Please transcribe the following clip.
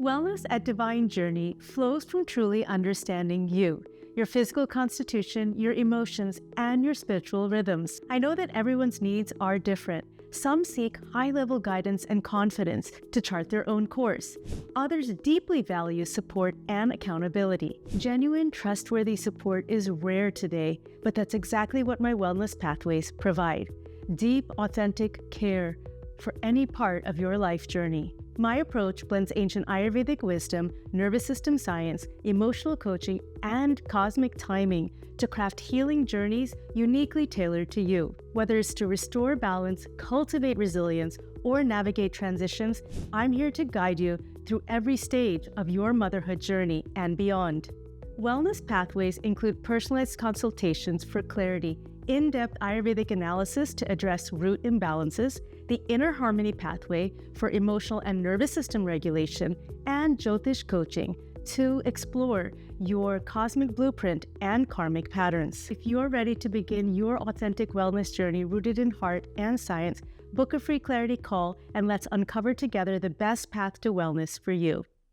Wellness at Divine Journey flows from truly understanding you, your physical constitution, your emotions, and your spiritual rhythms. I know that everyone's needs are different. Some seek high-level guidance and confidence to chart their own course. Others deeply value support and accountability. Genuine, trustworthy support is rare today, but that's exactly what my wellness pathways provide. Deep, authentic care for any part of your life journey. My approach blends ancient Ayurvedic wisdom, nervous system science, emotional coaching, and cosmic timing to craft healing journeys uniquely tailored to you. Whether it's to restore balance, cultivate resilience, or navigate transitions, I'm here to guide you through every stage of your motherhood journey and beyond. Wellness pathways include personalized consultations for clarity, in-depth Ayurvedic analysis to address root imbalances, the inner harmony pathway for emotional and nervous system regulation, and Jyotish coaching to explore your cosmic blueprint and karmic patterns. If you're ready to begin your authentic wellness journey rooted in heart and science, book a free clarity call and let's uncover together the best path to wellness for you.